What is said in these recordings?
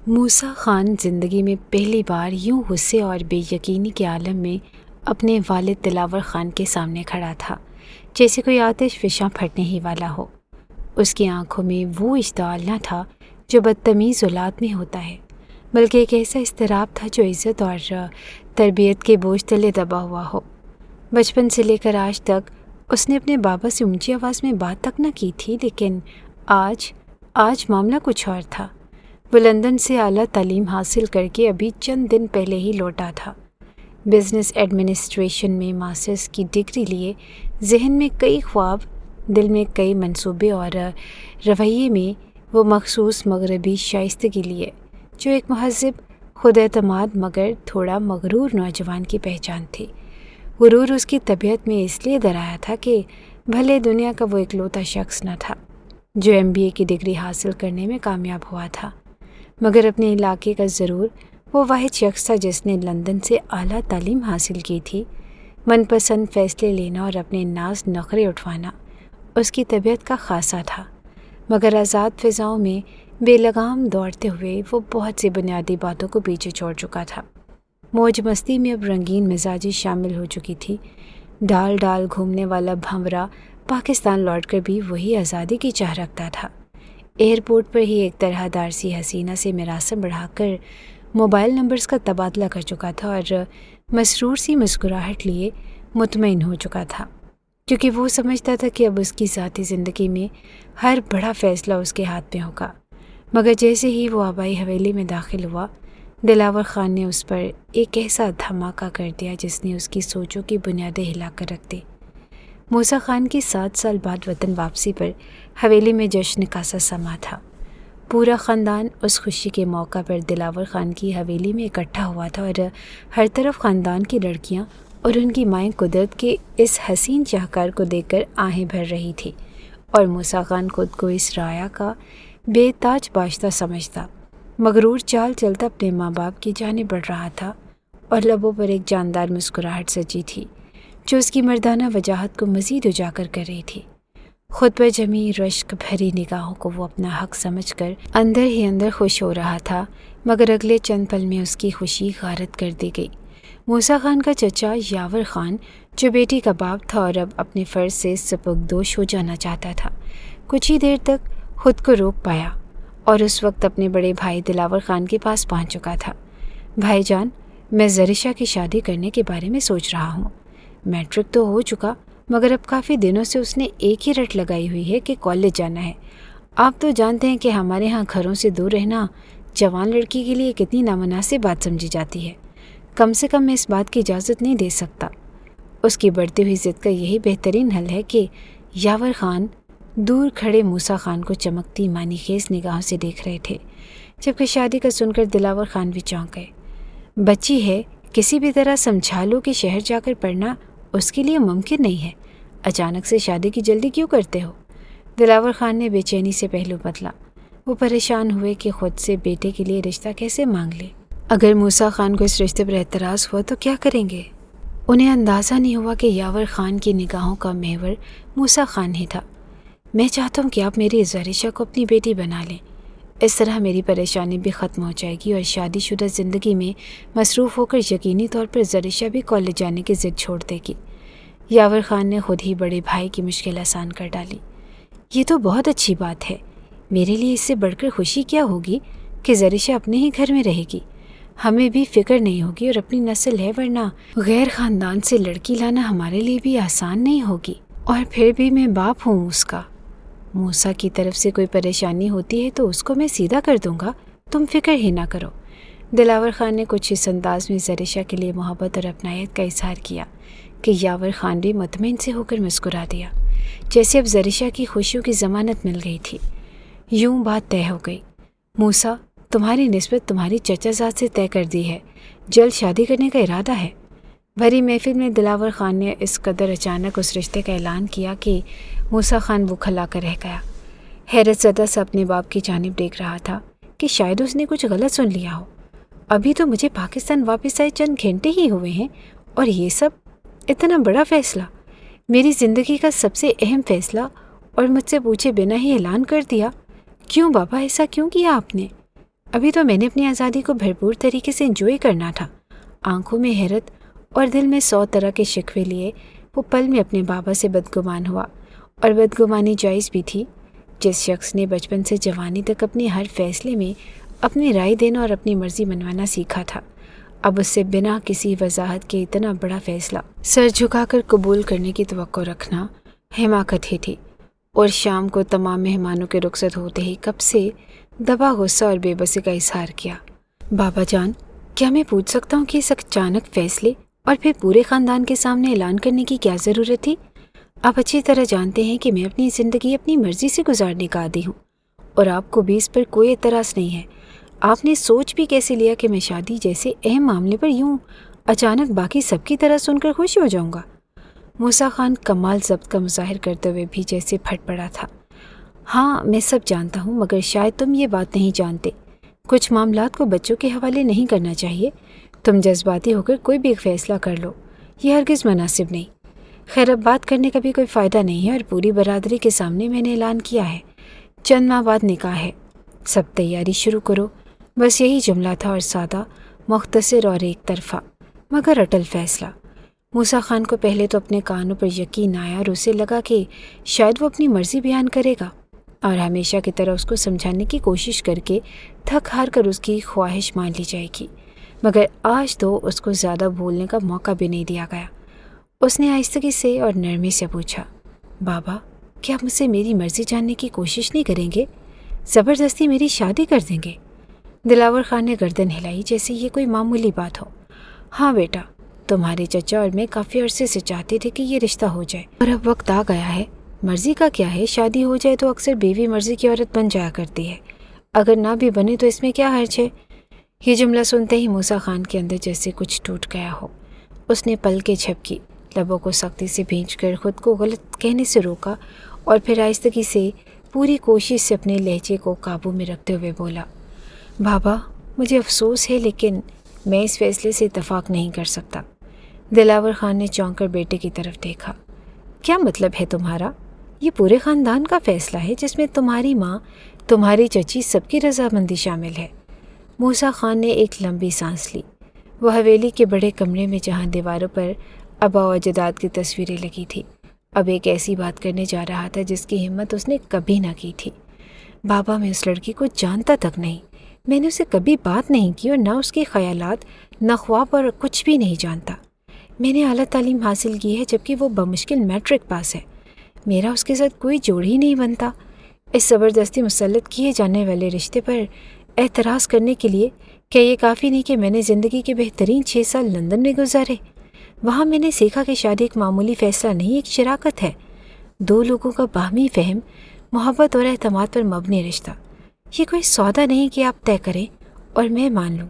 موسیٰ خان زندگی میں پہلی بار یوں غصے اور بے یقینی کے عالم میں اپنے والد دلاور خان کے سامنے کھڑا تھا، جیسے کوئی آتش فشاں پھٹنے ہی والا ہو۔ اس کی آنکھوں میں وہ اشتعال نہ تھا جو بدتمیز اولاد میں ہوتا ہے، بلکہ ایک ایسا اضطراب تھا جو عزت اور تربیت کے بوجھ تلے دبا ہوا ہو۔ بچپن سے لے کر آج تک اس نے اپنے بابا سے اونچی آواز میں بات تک نہ کی تھی، لیکن آج معاملہ کچھ اور تھا۔ وہ لندن سے اعلیٰ تعلیم حاصل کر کے ابھی چند دن پہلے ہی لوٹا تھا۔ بزنس ایڈمنسٹریشن میں ماسٹرز کی ڈگری لیے ذہن میں کئی خواب، دل میں کئی منصوبے اور رویے میں وہ مخصوص مغربی شائستگی لیے جو ایک مہذب، خود اعتماد مگر تھوڑا مغرور نوجوان کی پہچان تھی۔ غرور اس کی طبیعت میں اس لیے درایا تھا کہ بھلے دنیا کا وہ اکلوتا شخص نہ تھا جو MBA کی ڈگری حاصل کرنے میں کامیاب ہوا تھا، مگر اپنے علاقے کا ضرور وہ واحد شخص تھا جس نے لندن سے اعلیٰ تعلیم حاصل کی تھی۔ من پسند فیصلے لینا اور اپنے ناز نخرے اٹھوانا اس کی طبیعت کا خاصہ تھا، مگر آزاد فضاؤں میں بے لگام دوڑتے ہوئے وہ بہت سی بنیادی باتوں کو پیچھے چھوڑ چکا تھا۔ موج مستی میں اب رنگین مزاجی شامل ہو چکی تھی۔ ڈال ڈال گھومنے والا بھنورا پاکستان لوٹ کر بھی وہی آزادی کی چاہ رکھتا تھا۔ ایئرپورٹ پر ہی ایک طرح دار سی حسینہ سے مراسم بڑھا کر موبائل نمبرز کا تبادلہ کر چکا تھا اور مسرور سی مسکراہٹ لیے مطمئن ہو چکا تھا، کیونکہ وہ سمجھتا تھا کہ اب اس کی ذاتی زندگی میں ہر بڑا فیصلہ اس کے ہاتھ میں ہوگا۔ مگر جیسے ہی وہ آبائی حویلی میں داخل ہوا، دلاور خان نے اس پر ایک ایسا دھماکہ کر دیا جس نے اس کی سوچوں کی بنیادیں ہلا کر رکھ دی۔ موسیٰ خان کی 7 سال بعد وطن واپسی پر حویلی میں جشن کا سا سما تھا۔ پورا خاندان اس خوشی کے موقع پر دلاور خان کی حویلی میں اکٹھا ہوا تھا اور ہر طرف خاندان کی لڑکیاں اور ان کی مائیں قدرت کے اس حسین شاہکار کو دیکھ کر آہیں بھر رہی تھی، اور موسیٰ خان خود کو اس رعایا کا بے تاج باشتہ سمجھتا، مغرور چال چلتا اپنے ماں باپ کی جانب بڑھ رہا تھا، اور لبوں پر ایک جاندار مسکراہٹ سجی تھی جو اس کی مردانہ وجاہت کو مزید اجاگر کر رہی تھی۔ خود پر جمی رشک بھری نگاہوں کو وہ اپنا حق سمجھ کر اندر ہی اندر خوش ہو رہا تھا، مگر اگلے چند پل میں اس کی خوشی غارت کر دی گئی۔ موسیٰ خان کا چچا یاور خان، جو بیٹی کا باپ تھا اور اب اپنے فرض سے سبکدوش ہو جانا چاہتا تھا، کچھ ہی دیر تک خود کو روک پایا اور اس وقت اپنے بڑے بھائی دلاور خان کے پاس پہنچ چکا تھا۔ بھائی جان، میں زریشہ کی شادی کرنے کے بارے میں سوچ رہا ہوں۔ میٹرک تو ہو چکا، مگر اب کافی دنوں سے اس نے ایک ہی رٹ لگائی ہوئی ہے کہ کالج جانا ہے۔ آپ تو جانتے ہیں کہ ہمارے ہاں گھروں سے دور رہنا جوان لڑکی کے لیے کتنی نامناسب بات سمجھی جاتی ہے۔ کم سے کم میں اس بات کی اجازت نہیں دے سکتا۔ اس کی بڑھتی ہوئی ضد کا یہی بہترین حل ہے کہ یاور خان دور کھڑے موسیٰ خان کو چمکتی معنی خیز نگاہوں سے دیکھ رہے تھے، جبکہ شادی کا سن کر دلاور خان بھی چونک گئے۔ بچی ہے، کسی بھی طرح سمجھا لو کہ شہر جا کر پڑھنا اس کے لیے ممکن نہیں ہے۔ اچانک سے شادی کی جلدی کیوں کرتے ہو؟ دلاور خان نے بے چینی سے پہلو بدلا۔ وہ پریشان ہوئے کہ خود سے بیٹے کے لیے رشتہ کیسے مانگ لے۔ اگر موسیٰ خان کو اس رشتے پر اعتراض ہوا تو کیا کریں گے؟ انہیں اندازہ نہیں ہوا کہ یاور خان کی نگاہوں کا محور موسیٰ خان ہی تھا۔ میں چاہتا ہوں کہ آپ میری زریشہ کو اپنی بیٹی بنا لیں، اس طرح میری پریشانی بھی ختم ہو جائے گی اور شادی شدہ زندگی میں مصروف ہو کر یقینی طور پر زریشہ بھی کالج جانے کی ضد چھوڑ دے گی۔ یاور خان نے خود ہی بڑے بھائی کی مشکل آسان کر ڈالی۔ یہ تو بہت اچھی بات ہے، میرے لیے اس سے بڑھ کر خوشی کیا ہوگی کہ زریشہ اپنے ہی گھر میں رہے گی، ہمیں بھی فکر نہیں ہوگی اور اپنی نسل ہے، ورنہ غیر خاندان سے لڑکی لانا ہمارے لیے بھی آسان نہیں ہوگی، اور پھر بھی میں باپ ہوں اس کا۔ موسیٰ کی طرف سے کوئی پریشانی ہوتی ہے تو اس کو میں سیدھا کر دوں گا، تم فکر ہی نہ کرو۔ دلاور خان نے کچھ اس انداز میں زریشہ کے لیے محبت اور اپنائیت کا اظہار کیا کہ یاور خان بھی مطمئن سے ہو کر مسکرا دیا، جیسے اب زریشہ کی خوشیوں کی ضمانت مل گئی تھی۔ یوں بات طے ہو گئی۔ موسیٰ، تمہاری نسبت تمہاری چچا زاد سے طے کر دی ہے، جلد شادی کرنے کا ارادہ ہے۔ بھری محفل میں دلاور خان نے اس قدر اچانک اس رشتے کا اعلان کیا کہ موسیٰ خان بکھلا کر رہ گیا۔ حیرت زدہ سے اپنے باپ کی جانب دیکھ رہا تھا کہ شاید اس نے کچھ غلط سن لیا ہو۔ ابھی تو مجھے پاکستان واپس آئے چند گھنٹے ہی ہوئے ہیں اور یہ سب اتنا بڑا فیصلہ، میری زندگی کا سب سے اہم فیصلہ، اور مجھ سے پوچھے بنا ہی اعلان کر دیا۔ کیوں بابا، ایسا کیوں کیا آپ نے؟ ابھی تو میں نے اپنی آزادی کو بھرپور طریقے سے انجوائے کرنا تھا۔ آنکھوں میں حیرت اور دل میں 100 طرح کے شکوے لیے وہ پل میں اپنے بابا سے بدگمان ہوا، اور بدگمانی جائز بھی تھی۔ جس شخص نے بچپن سے جوانی تک اپنے ہر فیصلے میں اپنی رائے دینا اور اپنی مرضی منوانا سیکھا تھا، اب اس سے بنا کسی وضاحت کے اتنا بڑا فیصلہ سر جھکا کر قبول کرنے کی توقع رکھنا حماقت ہی تھی۔ اور شام کو تمام مہمانوں کے رخصت ہوتے ہی کب سے دبا غصہ اور بے بسی کا اظہار کیا۔ بابا جان، کیا میں پوچھ سکتا ہوں کہ اس اچانک فیصلے اور پھر پورے خاندان کے سامنے اعلان کرنے کی کیا ضرورت تھی؟ آپ اچھی طرح جانتے ہیں کہ میں اپنی زندگی اپنی مرضی سے گزارنے کا عادی ہوں، اور آپ کو بھی اس پر کوئی اعتراض نہیں ہے۔ آپ نے سوچ بھی کیسے لیا کہ میں شادی جیسے اہم معاملے پر یوں اچانک باقی سب کی طرح سن کر خوش ہو جاؤں گا؟ موسیٰ خان کمال ضبط کا مظاہر کرتے ہوئے بھی جیسے پھٹ پڑا تھا۔ ہاں، میں سب جانتا ہوں، مگر شاید تم یہ بات نہیں جانتے۔ کچھ معاملات کو بچوں کے حوالے نہیں کرنا چاہیے۔ تم جذباتی ہو کر کوئی بھی ایک فیصلہ کر لو، یہ ہرگز مناسب نہیں۔ خیر، اب بات کرنے کا بھی کوئی فائدہ نہیں ہے، اور پوری برادری کے سامنے میں نے اعلان کیا ہے، چند ماہ بعد نکاح ہے، سب تیاری شروع کرو۔ بس یہی جملہ تھا، اور سادہ، مختصر اور ایک طرفہ مگر اٹل فیصلہ۔ موسیٰ خان کو پہلے تو اپنے کانوں پر یقین آیا، اور اسے لگا کہ شاید وہ اپنی مرضی بیان کرے گا، اور ہمیشہ کی طرح اس کو سمجھانے کی کوشش کر کے تھک ہار کر اس کی خواہش مان لی جائے گی۔ مگر آج تو اس کو زیادہ بولنے کا موقع بھی نہیں دیا گیا۔ اس نے آہستگی سے اور نرمی سے پوچھا، بابا، کیا آپ مجھ سے میری مرضی جاننے کی کوشش نہیں کریں گے؟ زبردستی میری شادی کر دیں گے؟ دلاور خان نے گردن ہلائی جیسے یہ کوئی معمولی بات ہو۔ ہاں بیٹا، تمہارے چچا اور میں کافی عرصے سے چاہتے تھے کہ یہ رشتہ ہو جائے، اور اب وقت آ گیا ہے۔ مرضی کا کیا ہے، شادی ہو جائے تو اکثر بیوی مرضی کی عورت بن جایا کرتی ہے، اگر نہ بھی بنے تو اس میں کیا حرج ہے؟ یہ جملہ سنتے ہی موسیٰ خان کے اندر جیسے کچھ ٹوٹ گیا ہو۔ اس نے پلکیں جھپکی، لبوں کو سختی سے بھینچ کر خود کو غلط کہنے سے روکا، اور پھر آہستگی سے پوری کوشش سے اپنے لہجے کو قابو میں رکھتے ہوئے بولا، بابا، مجھے افسوس ہے لیکن میں اس فیصلے سے اتفاق نہیں کر سکتا۔ دلاور خان نے چونک کر بیٹے کی طرف دیکھا۔ کیا مطلب ہے تمہارا؟ یہ پورے خاندان کا فیصلہ ہے، جس میں تمہاری ماں، تمہاری چچی، سب کی رضامندی شامل ہے۔ موسیٰ خان نے ایک لمبی سانس لی۔ وہ حویلی کے بڑے کمرے میں جہاں دیواروں پر آباء و اجداد کی تصویریں لگی تھی، اب ایک ایسی بات کرنے جا رہا تھا جس کی ہمت اس نے کبھی نہ کی تھی۔ بابا، میں اس لڑکی کو جانتا تک نہیں، میں نے اسے کبھی بات نہیں کی، اور نہ اس کے خیالات، نہ خواب، اور کچھ بھی نہیں جانتا۔ میں نے اعلیٰ تعلیم حاصل کی ہے، جبکہ وہ بمشکل میٹرک پاس ہے۔ میرا اس کے ساتھ کوئی جوڑ ہی نہیں بنتا۔ اس زبردستی مسلط کیے جانے والے رشتے پر اعتراض کرنے کے لیے کیا یہ کافی نہیں کہ میں نے زندگی کے بہترین 6 سال لندن میں گزارے؟ وہاں میں نے سیکھا کہ شادی ایک معمولی فیصلہ نہیں، ایک شراکت ہے، دو لوگوں کا باہمی فہم، محبت اور اعتماد پر مبنی رشتہ۔ یہ کوئی سودا نہیں کہ آپ طے کریں اور میں مان لوں،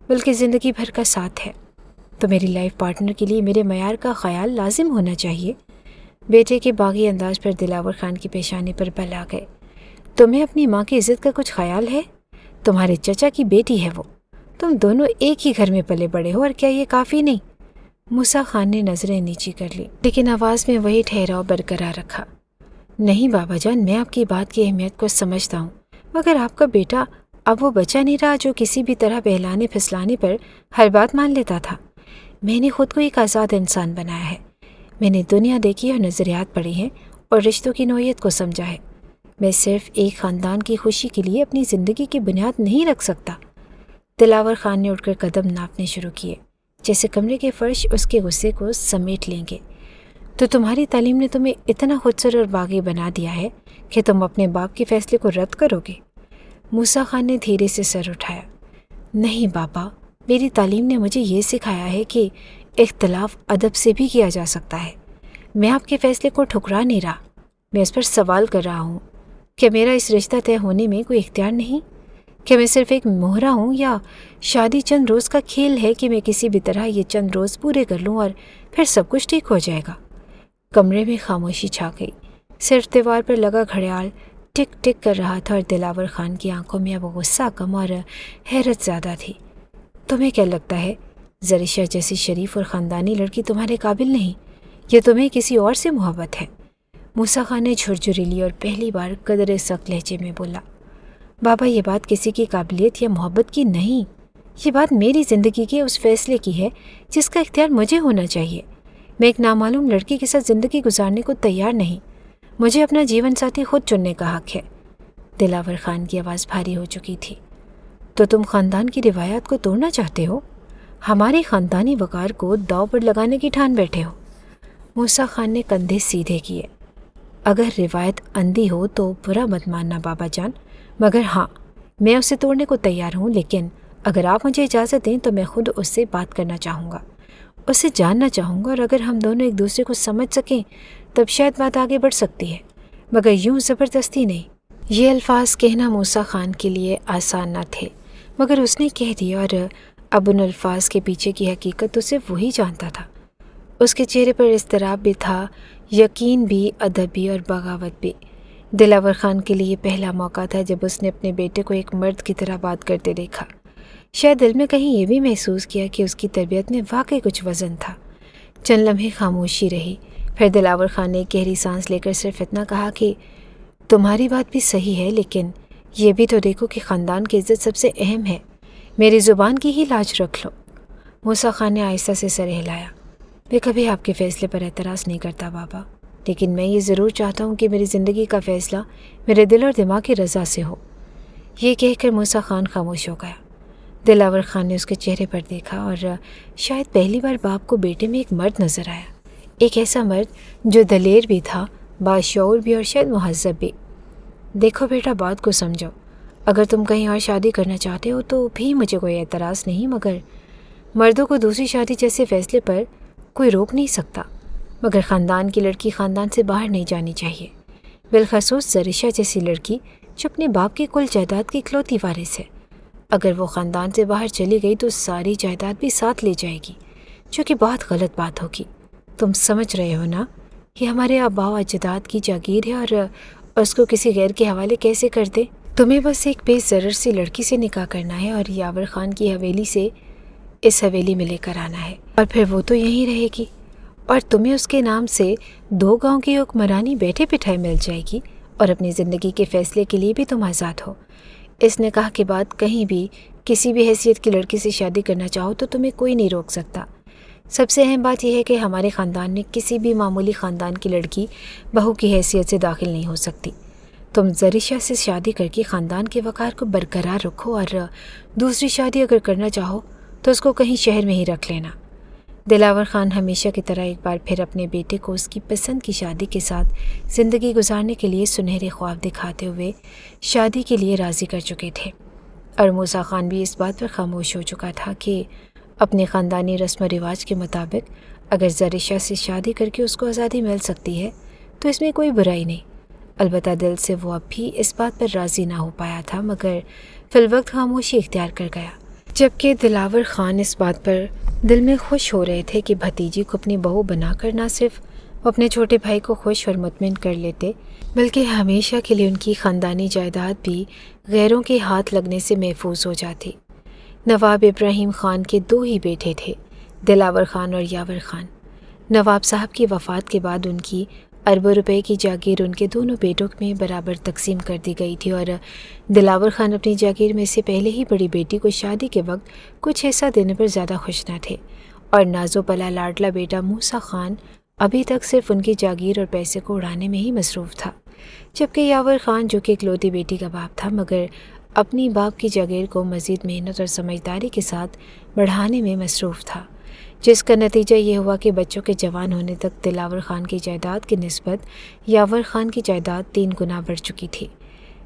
بلکہ زندگی بھر کا ساتھ ہے۔ تو میری لائف پارٹنر کے لیے میرے معیار کا خیال لازم ہونا چاہیے۔ بیٹے کے باغی انداز پر دلاور خان کی پیشانی پر بل آ گئے۔ تمہیں اپنی ماں کی عزت کا کچھ خیال ہے؟ تمہارے چچا کی بیٹی ہے وہ، تم دونوں ایک ہی گھر میں پلے بڑے ہو، اور کیا یہ کافی نہیں؟ موسیٰ خان نے نظریں نیچی کر لی، لیکن آواز میں وہی ٹھہراؤ برقرار رکھا۔ نہیں بابا جان، میں آپ کی بات کی اہمیت کو سمجھتا ہوں، مگر آپ کا بیٹا اب وہ بچہ نہیں رہا جو کسی بھی طرح بہلانے پھسلانے پر ہر بات مان لیتا تھا۔ میں نے خود کو ایک آزاد انسان بنایا ہے، میں نے دنیا دیکھی اور نظریات پڑھی ہیں، اور رشتوں کی نوعیت کو سمجھا ہے۔ میں صرف ایک خاندان کی خوشی کے لیے اپنی زندگی کی بنیاد نہیں رکھ سکتا۔ دلاور خان نے اٹھ کر قدم ناپنے شروع کیے، جیسے کمرے کے فرش اس کے غصے کو سمیٹ لیں گے۔ تو تمہاری تعلیم نے تمہیں اتنا خودسر اور باغی بنا دیا ہے کہ تم اپنے باپ کے فیصلے کو رد کرو گے؟ موسیٰ خان نے دھیرے سے سر اٹھایا۔ نہیں بابا، میری تعلیم نے مجھے یہ سکھایا ہے کہ اختلاف ادب سے بھی کیا جا سکتا ہے۔ میں آپ کے فیصلے کو ٹھکرا نہیں رہا، میں اس پر سوال کر رہا ہوں، کیا میرا اس رشتہ طے ہونے میں کوئی اختیار نہیں؟ کیا میں صرف ایک مہرہ ہوں، یا شادی چند روز کا کھیل ہے کہ میں کسی بھی طرح یہ چند روز پورے کر لوں اور پھر سب کچھ ٹھیک ہو جائے گا؟ کمرے میں خاموشی چھا گئی، صرف دیوار پر لگا گھڑیال ٹک ٹک کر رہا تھا، اور دلاور خان کی آنکھوں میں اب غصہ کم اور حیرت زیادہ تھی۔ تمہیں کیا لگتا ہے زریشہ جیسی شریف اور خاندانی لڑکی تمہارے قابل نہیں، یا تمہیں کسی اور سے محبت ہے؟ موسیٰ خان نے جھرجھری لی اور پہلی بار قدرے سخت لہجے میں بولا، بابا یہ بات کسی کی قابلیت یا محبت کی نہیں، یہ بات میری زندگی کے اس فیصلے کی ہے جس کا اختیار مجھے ہونا چاہیے۔ میں ایک نامعلوم لڑکی کے ساتھ زندگی گزارنے کو تیار نہیں، مجھے اپنا جیون ساتھی خود چننے کا حق ہے۔ دلاور خان کی آواز بھاری ہو چکی تھی۔ تو تم خاندان کی روایات کو توڑنا چاہتے ہو؟ ہماری خاندانی وقار کو داؤ پر لگانے کی ٹھان بیٹھے ہو؟ موسیٰ خان نے کندھے سیدھے کیے۔ اگر روایت اندھی ہو تو برا مت ماننا بابا جان، مگر ہاں میں اسے توڑنے کو تیار ہوں، لیکن اگر آپ مجھے اجازت دیں تو میں خود اس سے بات کرنا چاہوں گا، اسے جاننا چاہوں گا، اور اگر ہم دونوں ایک دوسرے کو سمجھ سکیں تب شاید بات آگے بڑھ سکتی ہے، مگر یوں زبردستی نہیں۔ یہ الفاظ کہنا موسیٰ خان کے لیے آسان نہ تھے، مگر اس نے کہہ دیا، اور اب ان الفاظ کے پیچھے کی حقیقت تو صرف وہی جانتا تھا۔ اس کے چہرے پر اضطراب بھی تھا، یقین بھی، ادب بھی اور بغاوت بھی۔ دلاور خان کے لیے پہلا موقع تھا جب اس نے اپنے بیٹے کو ایک مرد کی طرح بات کرتے دیکھا۔ شاید دل میں کہیں یہ بھی محسوس کیا کہ اس کی تربیت میں واقعی کچھ وزن تھا۔ چند لمحے خاموشی رہی، پھر دلاور خان نے ایک گہری سانس لے کر صرف اتنا کہا کہ تمہاری بات بھی صحیح ہے، لیکن یہ بھی تو دیکھو کہ خاندان کی عزت سب سے اہم ہے، میری زبان کی ہی لاج رکھ لو۔ موسیٰ خان نے آہستہ سے سر ہلایا۔ میں کبھی آپ کے فیصلے پر اعتراض نہیں کرتا بابا، لیکن میں یہ ضرور چاہتا ہوں کہ میری زندگی کا فیصلہ میرے دل اور دماغ کی رضا سے ہو۔ یہ کہہ کر موسیٰ خان خاموش ہو گیا۔ دلاور خان نے اس کے چہرے پر دیکھا، اور شاید پہلی بار باپ کو بیٹے میں ایک مرد نظر آیا، ایک ایسا مرد جو دلیر بھی تھا، باشعور بھی، اور شاید مہذب بھی۔ دیکھو بیٹا، بات کو سمجھو، اگر تم کہیں اور شادی کرنا چاہتے ہو تو بھی مجھے کوئی اعتراض نہیں، مگر مردوں کو دوسری شادی جیسے فیصلے پر کوئی روک نہیں سکتا، مگر خاندان کی لڑکی خاندان سے باہر نہیں جانی چاہیے، بالخصوص زریشہ جیسی لڑکی جو اپنے باپ کی کل جائیداد کی اکلوتی وارث ہے۔ اگر وہ خاندان سے باہر چلی گئی تو ساری جائیداد بھی ساتھ لے جائے گی، جو کہ بہت غلط بات ہوگی۔ تم سمجھ رہے ہو نا، یہ ہمارے آباء و اجداد کی جاگیر ہے، اور اس کو کسی غیر کے حوالے کیسے کر دے؟ تمہیں بس ایک بے ضرر سی لڑکی سے نکاح کرنا ہے اور یاور خان کی حویلی سے اس حویلی میں لے کر آنا ہے، اور پھر وہ تو یہیں رہے گی، اور تمہیں اس کے نام سے 2 گاؤں کی حکمرانی بیٹھے بٹھائے مل جائے گی، اور اپنی زندگی کے فیصلے کے لیے بھی تم آزاد ہو۔ اس نکاح کے بعد کہیں بھی کسی بھی حیثیت کی لڑکی سے شادی کرنا چاہو تو تمہیں کوئی نہیں روک سکتا۔ سب سے اہم بات یہ ہے کہ ہمارے خاندان میں کسی بھی معمولی خاندان کی لڑکی بہو کی حیثیت سے داخل نہیں ہو سکتی۔ تم زریشہ سے شادی کر کے خاندان کے وقار کو برقرار رکھو، اور دوسری شادی اگر کرنا چاہو تو اس کو کہیں شہر میں ہی رکھ لینا۔ دلاور خان ہمیشہ کی طرح ایک بار پھر اپنے بیٹے کو اس کی پسند کی شادی کے ساتھ زندگی گزارنے کے لیے سنہرے خواب دکھاتے ہوئے شادی کے لیے راضی کر چکے تھے، اور موسیٰ خان بھی اس بات پر خاموش ہو چکا تھا کہ اپنے خاندانی رسم و رواج کے مطابق اگر زریشہ سے شادی کر کے اس کو آزادی مل سکتی ہے تو اس میں کوئی برائی نہیں۔ البتہ دل سے وہ اب بھی اس بات پر راضی نہ ہو پایا تھا، مگر فی الوقت خاموشی اختیار کر گیا، جبکہ دلاور خان اس بات پر دل میں خوش ہو رہے تھے کہ بھتیجی کو اپنی بہو بنا کر نہ صرف وہ اپنے چھوٹے بھائی کو خوش اور مطمئن کر لیتے، بلکہ ہمیشہ کے لیے ان کی خاندانی جائیداد بھی غیروں کے ہاتھ لگنے سے محفوظ ہو جاتی۔ نواب ابراہیم خان کے 2 ہی بیٹے تھے، دلاور خان اور یاور خان۔ نواب صاحب کی وفات کے بعد ان کی اربوں روپے کی جاگیر ان کے دونوں بیٹوں میں برابر تقسیم کر دی گئی تھی، اور دلاور خان اپنی جاگیر میں سے پہلے ہی بڑی بیٹی کو شادی کے وقت کچھ حصہ دینے پر زیادہ خوش نہ تھے، اور نازو پلا لاڈلا بیٹا موسیٰ خان ابھی تک صرف ان کی جاگیر اور پیسے کو اڑانے میں ہی مصروف تھا، جبکہ یاور خان جو کہ اکلوتی بیٹی کا باپ تھا مگر اپنی باپ کی جاگیر کو مزید محنت اور سمجھداری کے ساتھ بڑھانے میں مصروف تھا، جس کا نتیجہ یہ ہوا کہ بچوں کے جوان ہونے تک دلاور خان کی جائیداد کی نسبت یاور خان کی جائیداد 3 گنا بڑھ چکی تھی۔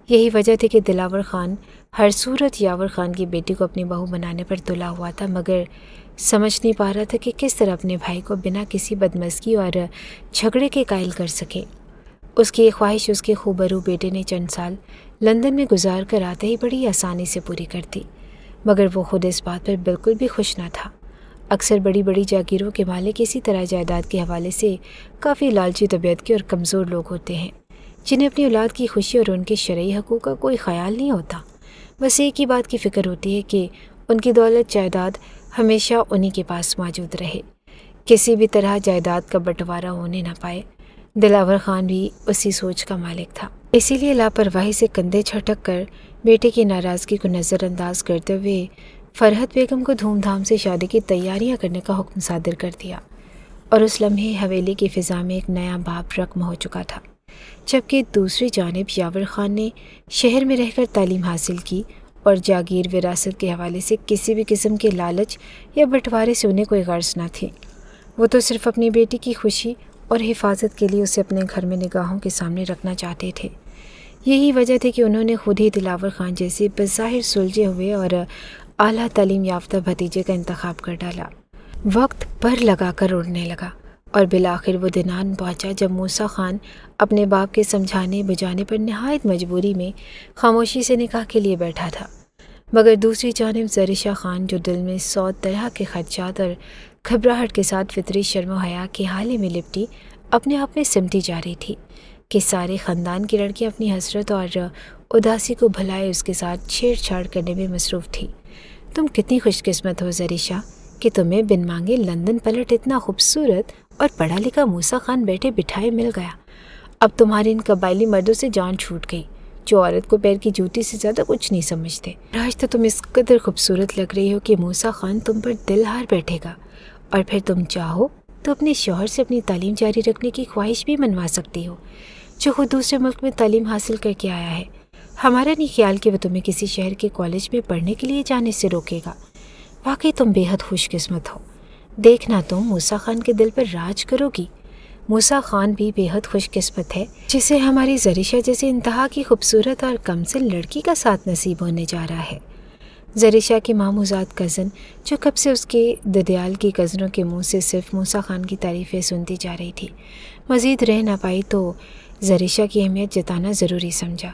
یہی وجہ تھی کہ دلاور خان ہر صورت یاور خان کی بیٹی کو اپنی بہو بنانے پر تلا ہوا تھا، مگر سمجھ نہیں پا رہا تھا کہ کس طرح اپنے بھائی کو بنا کسی بدمزگی اور جھگڑے کے قائل کر سکے۔ اس کی یہ خواہش اس کے خوبرو بیٹے نے چند سال لندن میں گزار کر آتے ہی بڑی آسانی سے پوری کر دی، مگر وہ خود اس بات پر بالکل بھی خوش نہ تھا۔ اکثر بڑی بڑی جاگیروں کے مالک اسی طرح جائیداد کے حوالے سے کافی لالچی طبیعت کے اور کمزور لوگ ہوتے ہیں، جنہیں اپنی اولاد کی خوشی اور ان کے شرعی حقوق کا کوئی خیال نہیں ہوتا، بس ایک ہی بات کی فکر ہوتی ہے کہ ان کی دولت جائیداد ہمیشہ انہی کے پاس موجود رہے، کسی بھی طرح جائیداد کا بٹوارہ ہونے نہ پائے۔ دلاور خان بھی اسی سوچ کا مالک تھا، اسی لیے لاپرواہی سے کندھے جھٹک کر بیٹے کی ناراضگی کو نظر انداز کرتے ہوئے فرحت بیگم کو دھوم دھام سے شادی کی تیاریاں کرنے کا حکم صادر کر دیا، اور اس لمحے حویلی کی فضا میں ایک نیا باب رقم ہو چکا تھا، جبکہ دوسری جانب یاور خان نے شہر میں رہ کر تعلیم حاصل کی اور جاگیر وراثت کے حوالے سے کسی بھی قسم کے لالچ یا بٹوارے سے انہیں کوئی غرض نہ تھی۔ وہ تو صرف اپنی بیٹی کی خوشی اور حفاظت کے لیے اسے اپنے گھر میں نگاہوں کے سامنے رکھنا چاہتے تھے۔ یہی وجہ تھی کہ انہوں نے خود ہی دلاور خان جیسے بظاہر سلجھے ہوئے اور اعلیٰ تعلیم یافتہ بھتیجے کا انتخاب کر ڈالا۔ وقت پر لگا کر اڑنے لگا اور بالآخر وہ دن آن پہنچا جب موسیٰ خان اپنے باپ کے سمجھانے بجانے پر نہایت مجبوری میں خاموشی سے نکاح کے لیے بیٹھا تھا، مگر دوسری جانب زریشہ خان جو دل میں 100 طرح کے خدشات اور گھبراہٹ کے ساتھ فطری شرم و حیا کے حالے میں لپٹی اپنے آپ میں سمٹی جا رہی تھی کہ سارے خاندان کی لڑکیاں اپنی حسرت اور اداسی کو بھلائے اس کے ساتھ چھیڑ چھاڑ کرنے میں مصروف تھی۔ تم کتنی خوش قسمت ہو زریشہ کہ تمہیں بن مانگے لندن پلٹ اتنا خوبصورت اور پڑھا لکھا موسیٰ خان بیٹھے بٹھائے مل گیا۔ اب تمہارے ان قبائلی مردوں سے جان چھوٹ گئی جو عورت کو پیر کی جوتی سے زیادہ کچھ نہیں سمجھتے۔ آج تو تم اس قدر خوبصورت لگ رہی ہو کہ موسیٰ خان تم پر دل ہار بیٹھے گا، اور پھر تم چاہو تو اپنے شوہر سے اپنی تعلیم جاری رکھنے کی خواہش بھی منوا سکتی ہو، جو خود دوسرے ملک میں تعلیم حاصل کر کے آیا ہے۔ ہمارا نہیں خیال کہ وہ تمہیں کسی شہر کے کالج میں پڑھنے کے لیے جانے سے روکے گا۔ واقعی تم بے حد خوش قسمت ہو۔ دیکھنا تم موسیٰ خان کے دل پر راج کرو گی۔ موسیٰ خان بھی بے حد خوش قسمت ہے جسے ہماری زریشہ جیسے انتہا کی خوبصورت اور کمسن لڑکی کا ساتھ نصیب ہونے جا رہا ہے۔ زریشہ کی ماموزاد کزن جو کب سے اس کے ددیال کی کزنوں کے منہ سے صرف موسیٰ خان کی تعریفیں سنتی جا رہی تھی، مزید رہ نہ پائی تو زریشہ کی اہمیت جتانا ضروری سمجھا،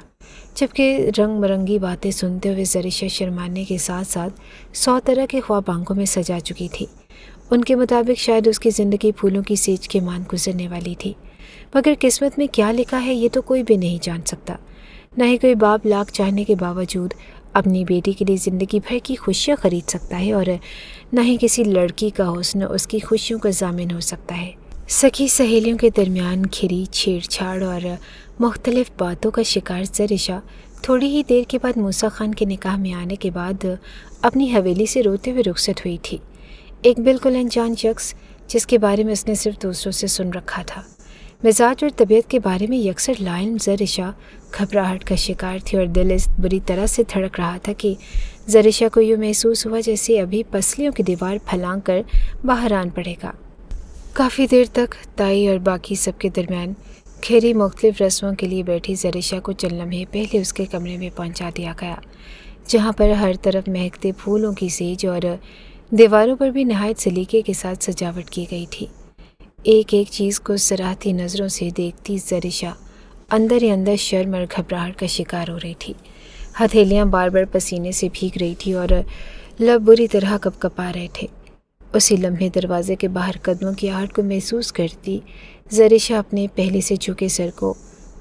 جبکہ رنگ برنگی باتیں سنتے ہوئے زریشہ شرمانے کے ساتھ ساتھ 100 طرح کے خواب آنکھوں میں سجا چکی تھی۔ ان کے مطابق شاید اس کی زندگی پھولوں کی سیج کے ماند گزرنے والی تھی، مگر قسمت میں کیا لکھا ہے یہ تو کوئی بھی نہیں جان سکتا۔ نہ ہی کوئی باپ لاکھ چاہنے کے باوجود اپنی بیٹی کے لیے زندگی بھر کی خوشیاں خرید سکتا ہے، اور نہ ہی کسی لڑکی کا حسن اس کی خوشیوں کا ضامن ہو سکتا ہے۔ سکی سہیلیوں کے درمیان کھری چھیڑ چھاڑ اور مختلف باتوں کا شکار زریشہ تھوڑی ہی دیر کے بعد موسیٰ خان کے نکاح میں آنے کے بعد اپنی حویلی سے روتے ہوئے رخصت ہوئی تھی۔ ایک بالکل انجان شخص جس کے بارے میں اس نے صرف دوسروں سے سن رکھا تھا، مزاج اور طبیعت کے بارے میں یکسر لاعلم زریشہ گھبراہٹ کا شکار تھی، اور دل اس بری طرح سے دھڑک رہا تھا کہ زریشہ کو یوں محسوس ہوا جیسے ابھی پسلیوں کی دیوار پھلانگ کر باہر آن پڑے گا۔ کافی دیر تک تائی اور باقی سب کے درمیان کھیری مختلف رسموں کے لیے بیٹھی زریشہ کو چند لمحے پہلے اس کے کمرے میں پہنچا دیا گیا، جہاں پر ہر طرف مہکتے پھولوں کی سیج اور دیواروں پر بھی نہایت سلیقے کے ساتھ سجاوٹ کی گئی تھی۔ ایک ایک چیز کو سراہتی نظروں سے دیکھتی زریشہ اندر ہی اندر شرم اور گھبراہٹ کا شکار ہو رہی تھی۔ ہتھیلیاں بار بار پسینے سے بھیگ رہی تھی اور لب بری طرح کپ کپا رہے تھے۔ اسی لمحے دروازے کے باہر قدموں کی آہٹ کو محسوس کرتی زریشہ اپنے پہلے سے جھکے سر کو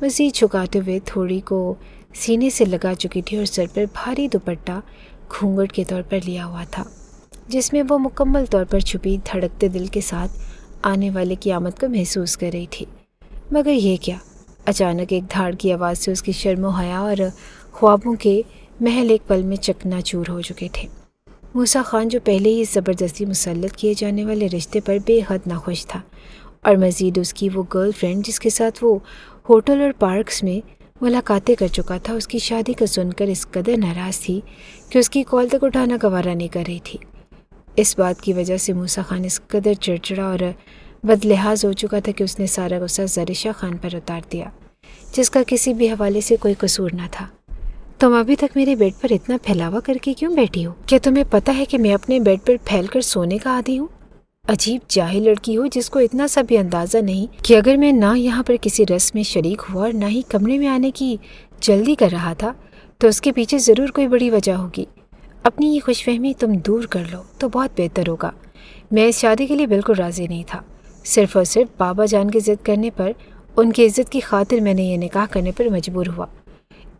مزید جھکاتے ہوئے تھوڑی کو سینے سے لگا چکی تھی، اور سر پر بھاری دوپٹہ گھونگھٹ کے طور پر لیا ہوا تھا، جس میں وہ مکمل طور پر چھپی دھڑکتے دل کے ساتھ آنے والے کی آمد کو محسوس کر رہی تھی۔ مگر یہ کیا؟ اچانک ایک دھاڑ کی آواز سے اس کی شرم و حیا اور خوابوں کے محل ایک پل میں چکنا چور ہو چکے تھے۔ موسیٰ خان جو پہلے ہی زبردستی مسلط کیے جانے والے رشتے پر بے حد ناخوش تھا، اور مزید اس کی وہ گرل فرینڈ جس کے ساتھ وہ ہوٹل اور پارکس میں ملاقاتیں کر چکا تھا، اس کی شادی کا سن کر اس قدر ناراض تھی کہ اس کی کال تک اٹھانا گوارا نہیں کر رہی تھی۔ اس بات کی وجہ سے موسیٰ خان اس قدر چڑچڑا اور بدلحاظ ہو چکا تھا کہ اس نے سارا غصہ زریشہ خان پر اتار دیا، جس کا کسی بھی حوالے سے کوئی قصور نہ تھا۔ تم ابھی تک میرے بیڈ پر اتنا پھیلاوا کر کے کیوں بیٹھی ہو؟ کیا تمہیں پتہ ہے کہ میں اپنے بیڈ پر پھیل کر سونے کا عادی ہوں؟ عجیب جاہل لڑکی ہو جس کو اتنا سا بھی اندازہ نہیں کہ اگر میں نہ یہاں پر کسی رسم میں شریک ہوا اور نہ ہی کمرے میں آنے کی جلدی کر رہا تھا تو اس کے پیچھے ضرور کوئی بڑی وجہ ہوگی۔ اپنی یہ خوش فہمی تم دور کر لو تو بہت بہتر ہوگا۔ میں اس شادی کے لیے بالکل راضی نہیں تھا، صرف اور صرف بابا جان کی ضد کرنے پر، ان کی عزت کی خاطر میں نے یہ نکاح کرنے پر مجبور ہوا۔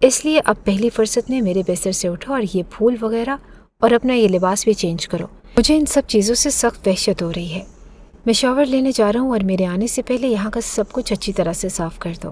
اس لیے اب پہلی فرصت میں میرے بستر سے اٹھو اور یہ پھول وغیرہ اور اپنا یہ لباس بھی چینج کرو۔ مجھے ان سب چیزوں سے سخت وحشت ہو رہی ہے۔ میں شاور لینے جا رہا ہوں اور میرے آنے سے پہلے یہاں کا سب کچھ اچھی طرح سے صاف کر دو۔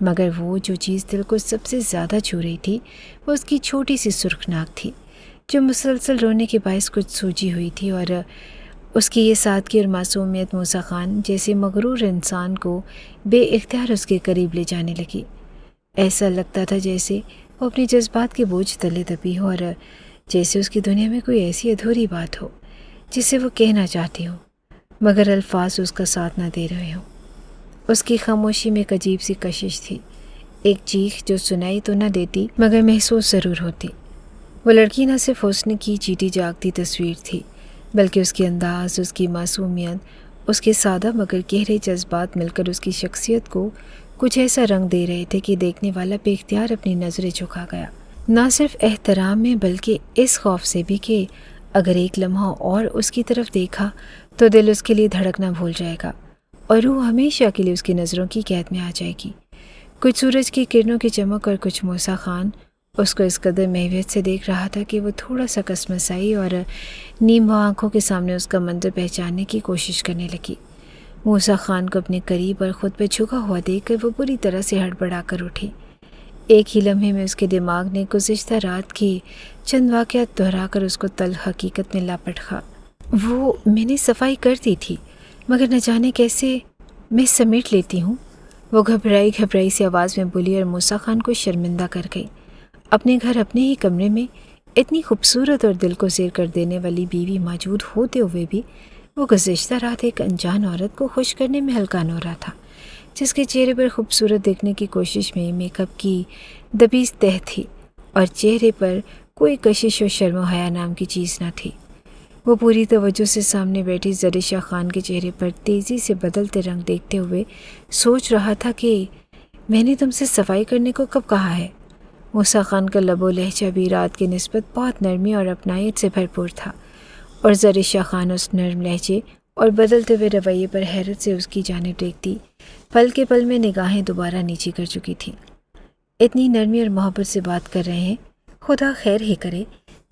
مگر وہ جو چیز دل کو سب سے زیادہ چھو رہی تھی وہ اس کی چھوٹی سی سرخ ناک تھی، جو مسلسل رونے کے باعث کچھ سوجی ہوئی تھی، اور اس کی یہ سادگی اور معصومیت موسیٰ خان جیسے مغرور انسان کو بے اختیار اس کے قریب لے جانے لگی۔ ایسا لگتا تھا جیسے وہ اپنے جذبات کے بوجھ تلے دبی ہو، اور جیسے اس کی دنیا میں کوئی ایسی ادھوری بات ہو جسے وہ کہنا چاہتی ہو مگر الفاظ اس کا ساتھ نہ دے رہے ہوں۔ اس کی خاموشی میں ایک عجیب سی کشش تھی، ایک چیخ جو سنائی تو نہ دیتی مگر محسوس ضرور ہوتی۔ وہ لڑکی نہ صرف حسن کی جیتی جاگتی تصویر تھی، بلکہ اس کے انداز، اس کی معصومیت، اس کے سادہ مگر گہرے جذبات مل کر اس کی شخصیت کو کچھ ایسا رنگ دے رہے تھے کہ دیکھنے والا بے اختیار اپنی نظریں جھکا گیا، نہ صرف احترام میں بلکہ اس خوف سے بھی کہ اگر ایک لمحہ اور اس کی طرف دیکھا تو دل اس کے لیے دھڑکنا بھول جائے گا اور روح ہمیشہ کے لیے اس کی نظروں کی قید میں آ جائے گی۔ کچھ سورج کی کرنوں کی چمک اور کچھ موسیٰ خان اس کو اس قدر محویت سے دیکھ رہا تھا کہ وہ تھوڑا سا کسمسائی اور نیم آنکھوں کے سامنے اس کا منظر پہچاننے کی کوشش کرنے لگی۔ موسیٰ خان کو اپنے قریب اور خود پہ جھکا ہوا دیکھ کر وہ بری طرح سے ہڑبڑا کر اٹھی۔ ایک ہی لمحے میں اس کے دماغ نے گزشتہ رات کی چند واقعات دہرا کر اس کو تلخ حقیقت میں لاپٹ کھا۔ وہ میں نے صفائی کر دی تھی مگر نہ جانے کیسے میں سمیٹ لیتی ہوں، وہ گھبرائی سی آواز میں بولی اور موسیٰ خان کو شرمندہ کر گئی۔ اپنے گھر اپنے ہی کمرے میں اتنی خوبصورت اور دل کو زیر کر دینے والی بیوی موجود ہوتے ہوئے بھی وہ گزشتہ رات ایک انجان عورت کو خوش کرنے میں ہلکان ہو رہا تھا، جس کے چہرے پر خوبصورت دیکھنے کی کوشش میں میک اپ کی دبیز تہ تھی اور چہرے پر کوئی کشش و شرم و حیا نام کی چیز نہ تھی۔ وہ پوری توجہ سے سامنے بیٹھی زریشہ خان کے چہرے پر تیزی سے بدلتے رنگ دیکھتے ہوئے سوچ رہا تھا کہ میں نے تم سے صفائی کرنے کو کب کہا ہے؟ موسیٰ خان کا لب و لہجہ بھی رات کی نسبت بہت نرمی اور اپنائیت سے بھرپور تھا، اور زریشہ خان اس نرم لہجے اور بدلتے ہوئے رویے پر حیرت سے اس کی جانب دیکھتی پل کے پل میں نگاہیں دوبارہ نیچی کر چکی تھیں۔ اتنی نرمی اور محبت سے بات کر رہے ہیں، خدا خیر ہی کرے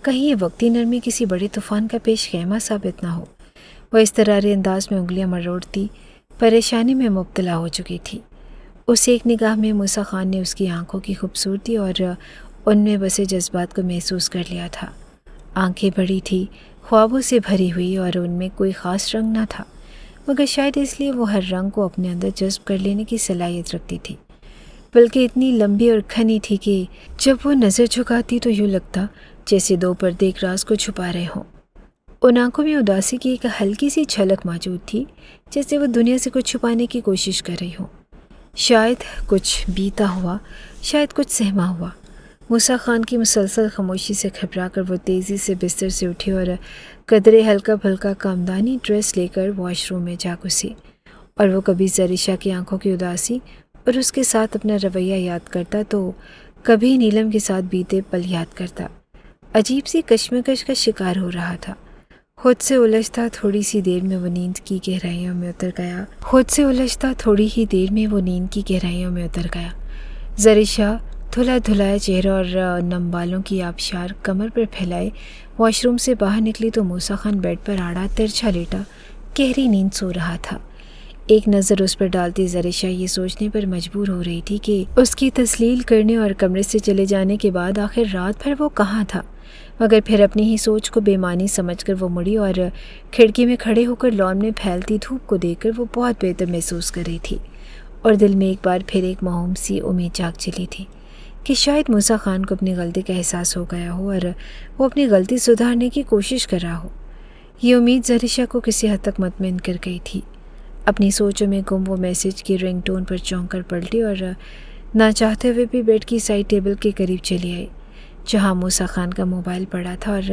کہیں یہ وقتی نرمی کسی بڑے طوفان کا پیش خیمہ ثابت نہ ہو۔ وہ اس طرح انداز میں انگلیاں مروڑتی پریشانی میں مبتلا ہو چکی تھی۔ اس ایک نگاہ میں موسیٰ خان نے اس کی آنکھوں کی خوبصورتی اور ان میں بسے جذبات کو محسوس کر لیا تھا۔ آنکھیں بڑی تھی، خوابوں سے بھری ہوئی، اور ان میں کوئی خاص رنگ نہ تھا مگر شاید اس لیے وہ ہر رنگ کو اپنے اندر جذب کر لینے کی صلاحیت رکھتی تھی، بلکہ اتنی لمبی اور گھنی تھی کہ جب وہ نظر جھکاتی تو یوں لگتا جیسے دو پردے ایک راز کو چھپا رہے ہوں۔ ان آنکھوں میں اداسی کی ایک ہلکی سی جھلک موجود تھی، جیسے وہ دنیا سے کچھ چھپانے کی کوشش کر رہی ہوں، شاید کچھ بیتا ہوا، شاید کچھ سہما ہوا۔ موسیٰ خان کی مسلسل خاموشی سے گھبرا کر وہ تیزی سے بستر سے اٹھی اور قدرے ہلکا پھلکا کامدانی ڈریس لے کر واش روم میں جا گھسی، اور وہ کبھی زریشہ کی آنکھوں کی اداسی اور اس کے ساتھ اپنا رویہ یاد کرتا تو کبھی نیلم کے ساتھ بیتے پل یاد کرتا۔ عجیب سی کشمکش کا شکار ہو رہا تھا، خود سے الجھتا تھوڑی ہی دیر میں وہ نیند کی گہرائیوں میں اتر گیا۔ زریشہ دھلا دھلایا چہرہ اور نم بالوں کی آبشار کمر پر پھیلائے واش روم سے باہر نکلی تو موسیٰ خان بیڈ پر آڑا ترچھا لیٹا گہری نیند سو رہا تھا۔ ایک نظر اس پر ڈالتی زریشہ یہ سوچنے پر مجبور ہو رہی تھی کہ اس کی تسلیل کرنے اور کمرے سے چلے جانے کے بعد آخر رات بھر وہ کہاں تھا، مگر پھر اپنی ہی سوچ کو بے معنی سمجھ کر وہ مڑی اور کھڑکی میں کھڑے ہو کر لان میں پھیلتی دھوپ کو دیکھ کر وہ بہت بہتر محسوس کر رہی تھی، اور دل میں ایک بار پھر ایک موہوم سی امید جاگ چلی تھی کہ شاید موسیٰ خان کو اپنی غلطی کا احساس ہو گیا ہو اور وہ اپنی غلطی سدھارنے کی کوشش کر رہا ہو۔ یہ امید زریشہ کو کسی حد تک مطمئن کر گئی تھی۔ اپنی سوچوں میں گم وہ میسج کی رنگ ٹون پر چونک کر پلٹی اور نہ چاہتے ہوئے بھی بیڈ کی سائڈ ٹیبل کے قریب چلی آئی جہاں موسیٰ خان کا موبائل پڑا تھا، اور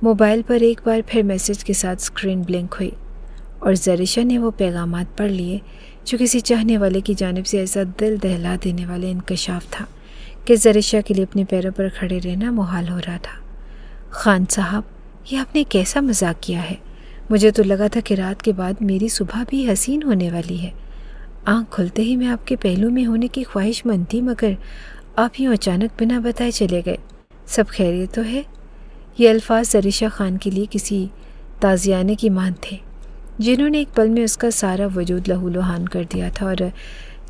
موبائل پر ایک بار پھر میسج کے ساتھ اسکرین بلنک ہوئی اور زریشہ نے وہ پیغامات پڑھ لیے جو کسی چاہنے والے کی جانب سے ایسا دل دہلا دینے والے انکشاف تھا کہ زریشہ کے لیے اپنے پیروں پر کھڑے رہنا محال ہو رہا تھا۔ خان صاحب، یہ آپ نے کیسا مذاق کیا ہے؟ مجھے تو لگا تھا کہ رات کے بعد میری صبح بھی حسین ہونے والی ہے۔ آنکھ کھلتے ہی میں آپ کے پہلو میں ہونے کی خواہش مند تھی، مگر آپ یوں اچانک بنا بتائے چلے گئے۔ سب خیریت تو ہے؟ یہ الفاظ زریشہ خان کے لیے کسی تازیانے کی مانند تھے، جنہوں نے ایک پل میں اس کا سارا وجود لہو لہان کر دیا تھا، اور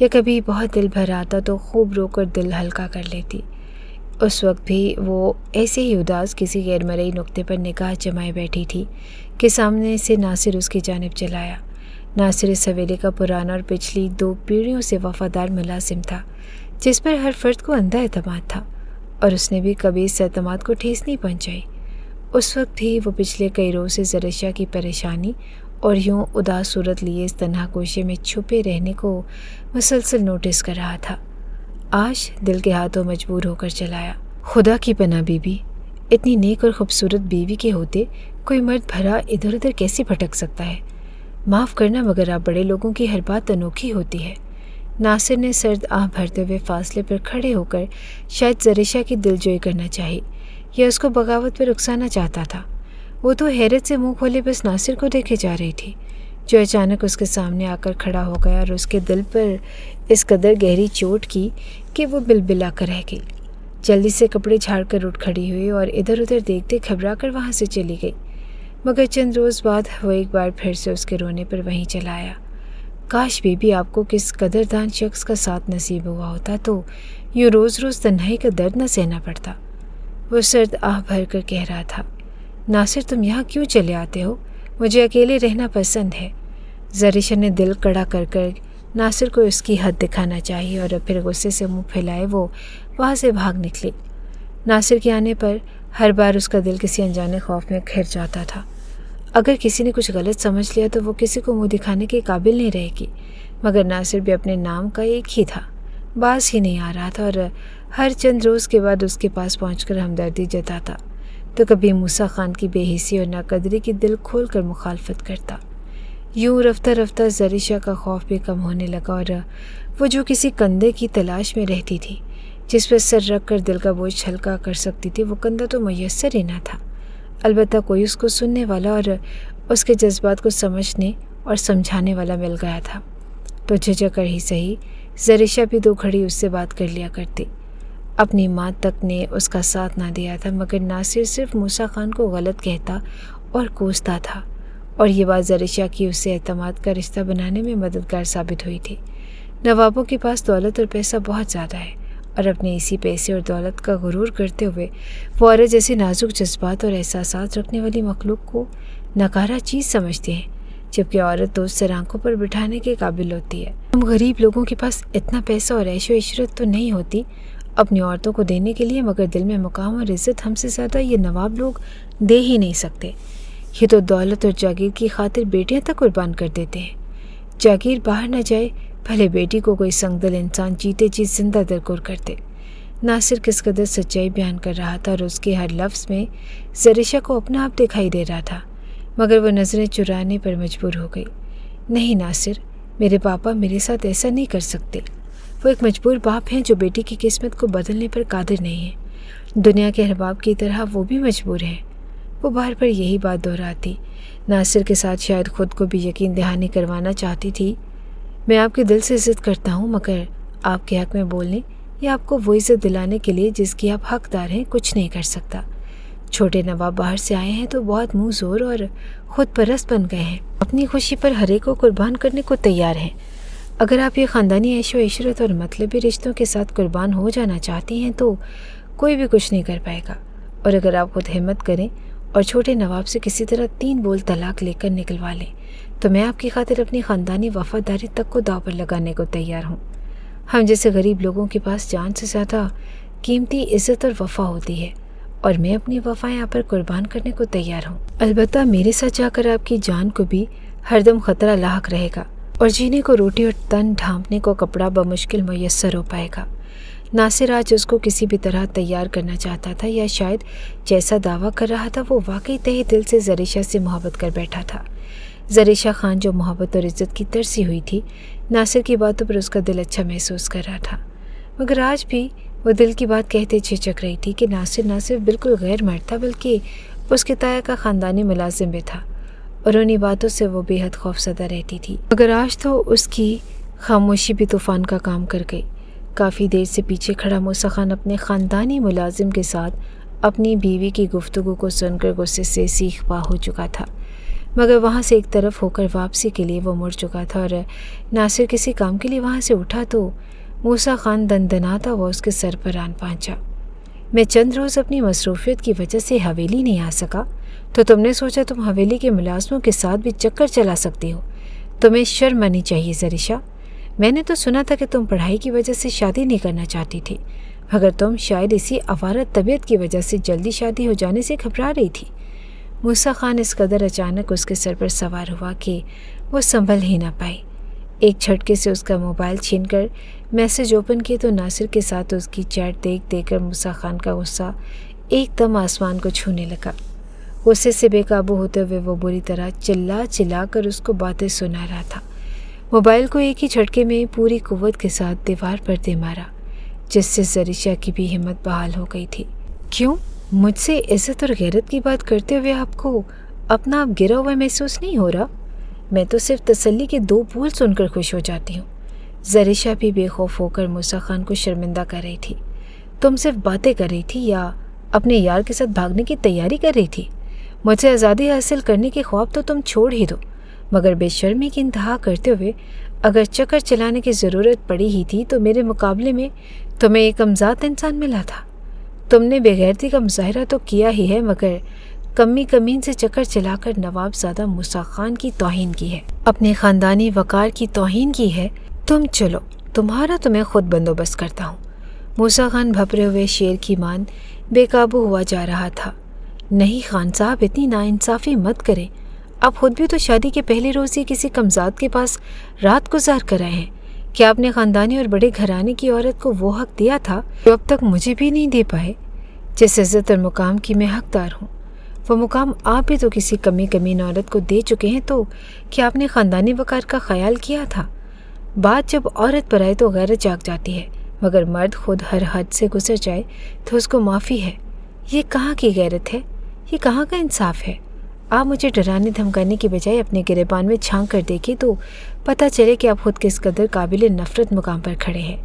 یا کبھی بہت دل بھر آتا تو خوب رو کر دل ہلکا کر لیتی۔ اس وقت بھی وہ ایسے ہی اداس کسی غیر مرئی نقطے پر نگاہ جمائے بیٹھی تھی کہ سامنے سے ناصر اس کی جانب چلایا۔ ناصر اس حویلی کا پرانا اور پچھلی 2 پیڑھیوں سے وفادار ملازم تھا، جس پر ہر فرد کو اندھا اعتماد تھا، اور اس نے بھی کبھی اس اعتماد کو ٹھیس نہیں پہنچائی۔ اس وقت بھی وہ پچھلے کئی روز سے زریشہ کی پریشانی اور یوں اداس صورت لیے اس تنہا گوشے میں چھپے رہنے کو مسلسل نوٹس کر رہا تھا۔ آج دل کے ہاتھوں مجبور ہو کر چلایا۔ خدا کی پناہ بی بی، اتنی نیک اور خوبصورت بیوی کے ہوتے کوئی مرد بھرا ادھر ادھر کیسے بھٹک سکتا ہے؟ معاف کرنا مگر آپ بڑے لوگوں کی ہر بات انوکھی ہوتی ہے۔ ناصر نے سرد آہ بھرتے ہوئے فاصلے پر کھڑے ہو کر شاید زریشہ کی دلجوئی کرنا چاہی یا اس کو بغاوت پر اکسانا چاہتا تھا۔ وہ تو حیرت سے منہ کھولے بس ناصر کو دیکھے جا رہی تھی، جو اچانک اس کے سامنے آ کر کھڑا ہو گیا اور اس کے دل پر اس قدر گہری چوٹ کی کہ وہ بلبلا کر رہ گئی۔ جلدی سے کپڑے جھاڑ کر اٹھ کھڑی ہوئی اور ادھر ادھر دیکھتے گھبرا کر وہاں سے چلی گئی، مگر چند روز بعد وہ ایک بار پھر سے اس کے رونے پر وہیں چلا آیا۔ کاش بی بی آپ کو کس قدردان شخص کا ساتھ نصیب ہوا ہوتا تو یوں روز روز تنہائی کا درد نہ سہنا پڑتا۔ وہ سرد آہ بھر کر کہہ رہا تھا، ناصر تم یہاں کیوں چلے آتے ہو؟ مجھے اکیلے رہنا پسند ہے۔ زریشہ نے دل کڑا کر کر ناصر کو اس کی حد دکھانا چاہی اور پھر غصے سے منہ پھیلائے وہ وہاں سے بھاگ نکلی۔ ناصر کے آنے پر ہر بار اس کا دل کسی انجانے خوف میں گھر جاتا تھا۔ اگر کسی نے کچھ غلط سمجھ لیا تو وہ کسی کو منہ دکھانے کے قابل نہیں رہے گی، مگر ناصر بھی اپنے نام کا ایک ہی تھا، باز ہی نہیں آ رہا تھا، اور ہر چند روز کے بعد اس کے پاس پہنچ کر ہمدردی جتاتا تو کبھی موسیٰ خان کی بے حسی اور ناقدری کی دل کھول کر مخالفت کرتا۔ یوں رفتہ رفتہ زریشہ کا خوف بھی کم ہونے لگا، اور وہ جو کسی کندھے کی تلاش میں رہتی تھی جس پر سر رکھ کر دل کا بوجھ ہلکا کر سکتی تھی، وہ کندھا تو میسر ہی نہ تھا۔ البتہ کوئی اس کو سننے والا اور اس کے جذبات کو سمجھنے اور سمجھانے والا مل گیا تھا تو جھجک کر ہی صحیح زریشہ بھی 2 گھڑی اس سے بات کر لیا کرتی۔ اپنی ماں تک نے اس کا ساتھ نہ دیا تھا، مگر ناصر صرف موسیٰ خان کو غلط کہتا اور کوستا تھا، اور یہ بات زریشہ کی اس سے اعتماد کا رشتہ بنانے میں مددگار ثابت ہوئی تھی۔ نوابوں کے پاس دولت اور پیسہ بہت زیادہ ہے، اور اپنے اسی پیسے اور دولت کا غرور کرتے ہوئے وہ عورت جیسے نازک جذبات اور احساسات رکھنے والی مخلوق کو ناکارہ چیز سمجھتے ہیں، جبکہ عورت تو سر آنکھوں پر بٹھانے کے قابل ہوتی ہے۔ ہم غریب لوگوں کے پاس اتنا پیسہ اور عیش و عشرت تو نہیں ہوتی اپنی عورتوں کو دینے کے لیے، مگر دل میں مقام اور عزت ہم سے زیادہ یہ نواب لوگ دے ہی نہیں سکتے۔ یہ تو دولت اور جاگیر کی خاطر بیٹیاں تک قربان کر دیتے ہیں۔ جاگیر باہر نہ جائے بھلے بیٹی کو کوئی سنگ دل انسان جیتے جی زندہ درگور کرتے۔ ناصر کس قدر سچائی بیان کر رہا تھا، اور اس کے ہر لفظ میں زریشہ کو اپنا آپ دکھائی دے رہا تھا، مگر وہ نظریں چرانے پر مجبور ہو گئی۔ نہیں ناصر، میرے پاپا میرے ساتھ ایسا نہیں کر سکتے۔ وہ ایک مجبور باپ ہیں جو بیٹی کی قسمت کو بدلنے پر قادر نہیں ہے۔ دنیا کے ہر باپ کی طرح وہ بھی مجبور ہیں۔ وہ بار بار یہی بات دہراتی۔ ناصر کے ساتھ شاید خود کو بھی یقین دہانی کروانا چاہتی تھی۔ میں آپ کے دل سے عزت کرتا ہوں، مگر آپ کے حق میں بولنے یا آپ کو وہ عزت دلانے کے لیے جس کی آپ حقدار ہیں کچھ نہیں کر سکتا۔ چھوٹے نواب باہر سے آئے ہیں تو بہت منہ زور اور خود پرست بن گئے ہیں، اپنی خوشی پر ہر ایک کو قربان کرنے کو تیار ہیں۔ اگر آپ یہ خاندانی عیش و عشرت اور مطلبی رشتوں کے ساتھ قربان ہو جانا چاہتی ہیں تو کوئی بھی کچھ نہیں کر پائے گا، اور اگر آپ خود ہمت کریں اور چھوٹے نواب سے کسی طرح 3 بول طلاق لے کر نکلوا لیں تو میں آپ کی خاطر اپنی خاندانی وفاداری تک کو داؤ پر لگانے کو تیار ہوں۔ ہم جیسے غریب لوگوں کے پاس جان سے زیادہ قیمتی عزت اور وفا ہوتی ہے، اور میں اپنی وفا یہاں پر قربان کرنے کو تیار ہوں۔ البتہ میرے ساتھ جا کر آپ کی جان کو بھی ہر دم خطرہ لاحق رہے گا، اور جینے کو روٹی اور تن ڈھانپنے کو کپڑا بمشکل میسر ہو پائے گا۔ ناصر آج اس کو کسی بھی طرح تیار کرنا چاہتا تھا، یا شاید جیسا دعویٰ کر رہا تھا وہ واقعی تہہ دل سے زریشہ سے محبت کر بیٹھا تھا۔ زریشہ خان جو محبت اور عزت کی ترسی ہوئی تھی، ناصر کی باتوں پر اس کا دل اچھا محسوس کر رہا تھا، مگر آج بھی وہ دل کی بات کہتے جھجک رہی تھی کہ ناصر نہ صرف بالکل غیر مرد تھا بلکہ اس کے تایا کا خاندانی ملازم بھی تھا، اور انہی باتوں سے وہ بے حد خوفزدہ رہتی تھی۔ مگر آج تو اس کی خاموشی بھی طوفان کا کام کر گئی۔ کافی دیر سے پیچھے کھڑا موسیٰ خان اپنے خاندانی ملازم کے ساتھ اپنی بیوی کی گفتگو کو سن کر غصے سے سیخ پا ہو چکا تھا، مگر وہاں سے ایک طرف ہو کر واپسی کے لیے وہ مڑ چکا تھا اور ناصر کسی کام کے لیے وہاں سے اٹھا تو موسیٰ خان دندناتا ہوا اس کے سر پر آن پہنچا۔ میں چند روز اپنی مصروفیت کی وجہ سے حویلی نہیں آ سکا تو تم نے سوچا تم حویلی کے ملازموں کے ساتھ بھی چکر چلا سکتی ہو۔ تمہیں شرم آنی چاہیے زریشا۔ میں نے تو سنا تھا کہ تم پڑھائی کی وجہ سے شادی نہیں کرنا چاہتی تھی، مگر تم شاید اسی آوارہ طبیعت کی وجہ سے جلدی شادی ہو جانے سے گھبرا رہی تھی۔ موسیٰ خان اس قدر اچانک اس کے سر پر سوار ہوا کہ وہ سنبھل ہی نہ پائی۔ ایک جھٹکے سے اس کا موبائل چھین کر میسج اوپن کیے تو ناصر کے ساتھ اس کی چیٹ دیکھ کر موسیٰ خان کا غصہ ایک دم آسمان کو چھونے لگا۔ غصے سے بے قابو ہوتے ہوئے وہ بری طرح چلا کر اس کو باتیں سنا رہا تھا۔ موبائل کو ایک ہی جھٹکے میں پوری قوت کے ساتھ دیوار پر دے مارا، جس سے زریشا کی بھی ہمت بحال ہو گئی تھی۔ کیوں؟ مجھ سے عزت اور غیرت کی بات کرتے ہوئے آپ کو اپنا آپ گرا ہوا محسوس نہیں ہو رہا؟ میں تو صرف تسلی کے 2 بول سن کر خوش ہو جاتی ہوں۔ زریشا بھی بے خوف ہو کر موسیٰ خان کو شرمندہ کر رہی تھی۔ تم صرف باتیں کر رہی تھی یا اپنے یار کے ساتھ بھاگنے کی تیاری کر رہی تھی؟ مجھ سے آزادی حاصل کرنے کے خواب تو تم چھوڑ ہی دو، مگر بے شرمی کی انتہا کرتے ہوئے اگر چکر چلانے کی ضرورت پڑی ہی تھی تو میرے مقابلے میں تمہیں ایک کمزاد انسان ملا تھا۔ تم نے بے غیرتی کا مظاہرہ تو کیا ہی ہے، مگر کمین سے چکر چلا کر نواب زادہ موسیٰ خان کی توہین کی ہے، اپنے خاندانی وقار کی توہین کی ہے۔ تم چلو، تمہارا تو میں خود بندوبست کرتا ہوں۔ موسیٰ خان بھپرے ہوئے شیر کی مان بے قابو ہوا جا رہا تھا۔ نہیں خان صاحب، اتنی ناانصافی مت کریں۔ آپ خود بھی تو شادی کے پہلے روز ہی کسی کمزاد کے پاس رات گزار کر آئے ہیں۔ کیا آپ نے خاندانی اور بڑے گھرانے کی عورت کو وہ حق دیا تھا جو اب تک مجھے بھی نہیں دے پائے؟ جس عزت اور مقام کی میں حقدار ہوں، وہ مقام آپ بھی تو کسی کمین عورت کو دے چکے ہیں، تو کیا آپ نے خاندانی وقار کا خیال کیا تھا؟ بات جب عورت پر آئے تو غیرت جاگ جاتی ہے، مگر مرد خود ہر حد سے گزر جائے تو اس کو معافی ہے۔ یہ کہاں کی غیرت ہے؟ یہ کہاں کا انصاف ہے؟ آپ مجھے ڈرانے دھمکانے کی بجائے اپنے گریبان میں چھانک کر دیکھیں تو پتہ چلے کہ آپ خود کس قدر قابل نفرت مقام پر کھڑے ہیں۔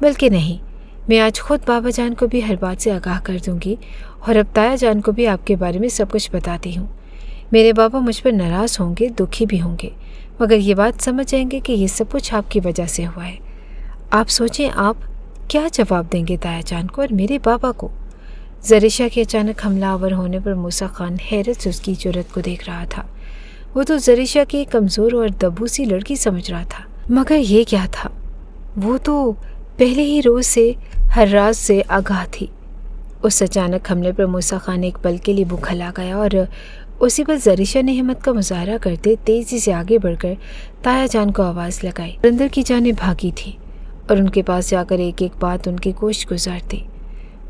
بلکہ نہیں، میں آج خود بابا جان کو بھی ہر بات سے آگاہ کر دوں گی اور اب تایا جان کو بھی آپ کے بارے میں سب کچھ بتاتی ہوں۔ میرے بابا مجھ پر ناراض ہوں گے، دکھی بھی ہوں گے، مگر یہ بات سمجھ جائیں گے کہ یہ سب کچھ آپ کی وجہ سے ہوا ہے۔ آپ سوچیں آپ کیا جواب دیں گے تایا جان کو اور میرے بابا کو؟ زریشا کے اچانک حملہ آور ہونے پر موسیٰ خان حیرت سے اس کی جرأت کو دیکھ رہا تھا۔ وہ تو زریشا کی کمزور اور دبوسی لڑکی سمجھ رہا تھا، مگر یہ کیا تھا؟ وہ تو پہلے ہی روز سے ہر راز سے آگاہ تھی۔ اس اچانک حملے پر موسیٰ خان ایک پل کے لیے بکھلا گیا اور اسی پر زریشا نے ہمت کا مظاہرہ کرتے تیزی سے آگے بڑھ کر تایا جان کو آواز لگائی۔ اندر کی جانب بھاگی تھی اور ان کے پاس جا کر ایک بات ان کی کوشش گزارتی۔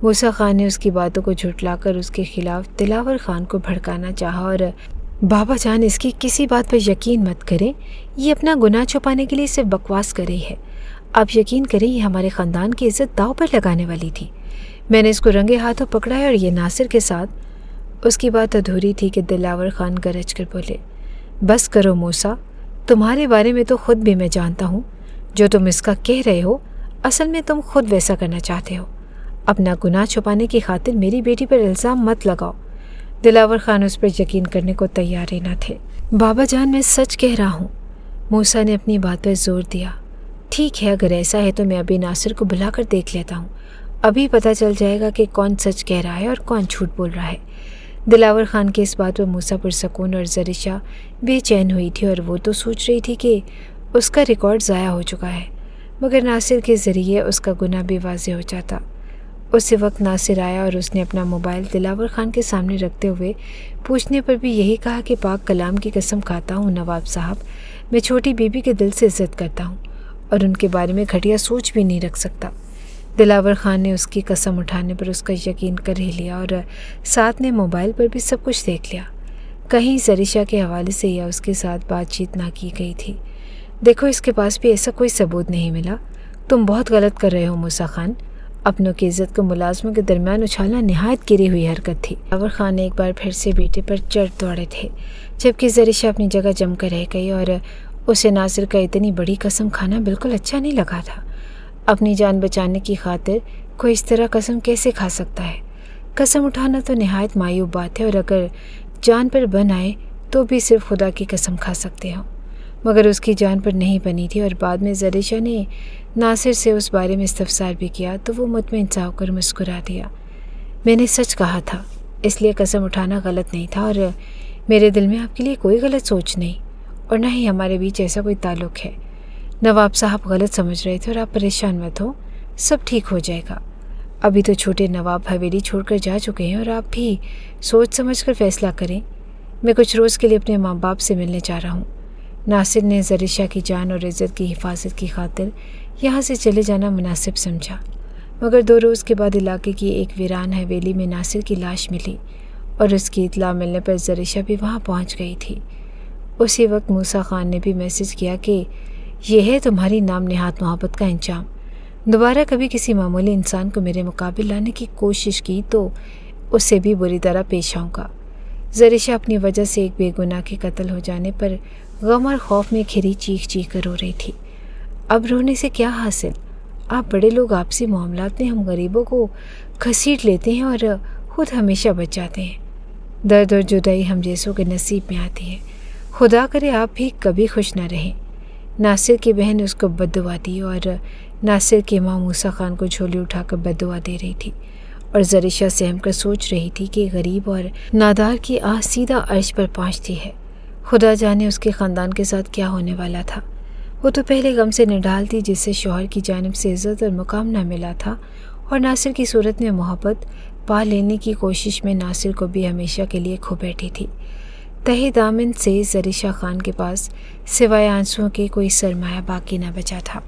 موسیٰ خان نے اس کی باتوں کو جھٹلا کر اس کے خلاف دلاور خان کو بھڑکانا چاہا اور بابا جان اس کی کسی بات پر یقین مت کریں، یہ اپنا گناہ چھپانے کے لیے صرف بکواس کر رہی ہے۔ آپ یقین کریں یہ ہمارے خاندان کی عزت داؤ پر لگانے والی تھی۔ میں نے اس کو رنگے ہاتھوں پکڑا ہے اور یہ ناصر کے ساتھ۔ اس کی بات ادھوری تھی کہ دلاور خان گرج کر بولے، بس کرو موسیٰ، تمہارے بارے میں تو خود بھی میں جانتا ہوں۔ جو تم اس کا کہہ رہے ہو اصل میں تم خود ویسا کرنا چاہتے ہو۔ اپنا گناہ چھپانے کی خاطر میری بیٹی پر الزام مت لگاؤ۔ دلاور خان اس پر یقین کرنے کو تیار ہی نہ تھے۔ بابا جان میں سچ کہہ رہا ہوں، موسیٰ نے اپنی بات پر زور دیا۔ ٹھیک ہے، اگر ایسا ہے تو میں ابھی ناصر کو بلا کر دیکھ لیتا ہوں، ابھی پتہ چل جائے گا کہ کون سچ کہہ رہا ہے اور کون جھوٹ بول رہا ہے۔ دلاور خان کی اس بات پر موسیٰ پرسکون اور زریشا بے چین ہوئی تھی اور وہ تو سوچ رہی تھی کہ اس کا ریکارڈ ضائع ہو چکا ہے، مگر ناصر کے ذریعے اس کا گناہ بھی واضح ہو جاتا۔ اسی وقت ناصر آیا اور اس نے اپنا موبائل دلاور خان کے سامنے رکھتے ہوئے پوچھنے پر بھی یہی کہا کہ پاک کلام کی قسم کھاتا ہوں نواب صاحب، میں چھوٹی بی بی کے دل سے عزت کرتا ہوں اور ان کے بارے میں گھٹیا سوچ بھی نہیں رکھ سکتا۔ دلاور خان نے اس کی قسم اٹھانے پر اس کا یقین کر ہی لیا اور ساتھ نے موبائل پر بھی سب کچھ دیکھ لیا۔ کہیں زریشا کے حوالے سے یا اس کے ساتھ بات چیت نہ کی گئی تھی۔ دیکھو اس کے پاس بھی ایسا کوئی ثبوت نہیں ملا۔ تم بہت غلط کر رہے ہو موسیٰ خان، اپنوں کی عزت کو ملازموں کے درمیان اچھالنا نہایت گری ہوئی حرکت تھی۔ دلاور خان ایک بار پھر سے بیٹے پر چڑھ دوڑے تھے، جبکہ زریشا اپنی جگہ جم کر رہ گئی اور اسے ناصر کا اتنی بڑی قسم کھانا بالکل اچھا نہیں لگا تھا۔ اپنی جان بچانے کی خاطر کوئی اس طرح قسم کیسے کھا سکتا ہے؟ قسم اٹھانا تو نہایت معیوب بات ہے، اور اگر جان پر بن آئے تو بھی صرف خدا کی قسم کھا سکتے ہو، مگر اس کی جان پر نہیں بنی تھی۔ اور بعد میں زریشہ نے ناصر سے اس بارے میں استفسار بھی کیا تو وہ مطمئن سا ہو کر مسکرا دیا۔ میں نے سچ کہا تھا، اس لیے قسم اٹھانا غلط نہیں تھا، اور میرے دل میں آپ کے لیے کوئی غلط سوچ نہیں، اور نہ ہی ہمارے بیچ ایسا کوئی تعلق ہے۔ نواب صاحب غلط سمجھ رہے تھے، اور آپ پریشان مت ہو، سب ٹھیک ہو جائے گا۔ ابھی تو چھوٹے نواب حویلی چھوڑ کر جا چکے ہیں، اور آپ بھی سوچ سمجھ کر فیصلہ کریں۔ میں کچھ روز کے لیے اپنے ماں باپ سے ملنے جا رہا ہوں۔ ناصر نے زریشہ کی جان اور عزت کی حفاظت کی خاطر یہاں سے چلے جانا مناسب سمجھا، مگر 2 روز کے بعد علاقے کی ایک ویران حویلی میں ناصر کی لاش ملی، اور اس کی اطلاع ملنے پر زریشہ بھی وہاں پہنچ گئی تھی۔ اسی وقت موسیٰ خان نے بھی میسج کیا کہ یہ ہے تمہاری نام نہاد محبت کا انجام۔ دوبارہ کبھی کسی معمولی انسان کو میرے مقابل لانے کی کوشش کی تو اس سے بھی بری طرح پیش آؤں گا۔ زریشہ اپنی وجہ سے ایک بے گناہ کے قتل ہو جانے پر غم اور خوف میں گھری چیخ چیخ کر رو رہی تھی۔ اب رونے سے کیا حاصل؟ آپ بڑے لوگ آپسی معاملات میں ہم غریبوں کو گھسیٹ لیتے ہیں اور خود ہمیشہ بچ جاتے ہیں۔ درد اور جدائی ہم جیسوں کے نصیب میں آتی ہے۔ خدا کرے آپ بھی کبھی خوش نہ رہیں۔ ناصر کی بہن اس کو بد دعا دی، اور ناصر کی ماں موسیٰ خان کو جھولی اٹھا کر بد دعا دے رہی تھی، اور زریشہ سہم کر سوچ رہی تھی کہ غریب اور نادار کی آہ سیدھا عرش پر پہنچتی ہے۔ خدا جانے اس کے خاندان کے ساتھ کیا ہونے والا تھا۔ وہ تو پہلے غم سے نڈال تھی جس سے شوہر کی جانب سے عزت اور مقام نہ ملا تھا، اور ناصر کی صورت میں محبت پا لینے کی کوشش میں ناصر کو بھی ہمیشہ کے لیے کھو بیٹھی تھی۔ تہہ دامن سے زریشہ خان کے پاس سوائے آنسوؤں کے کوئی سرمایہ باقی نہ بچا تھا۔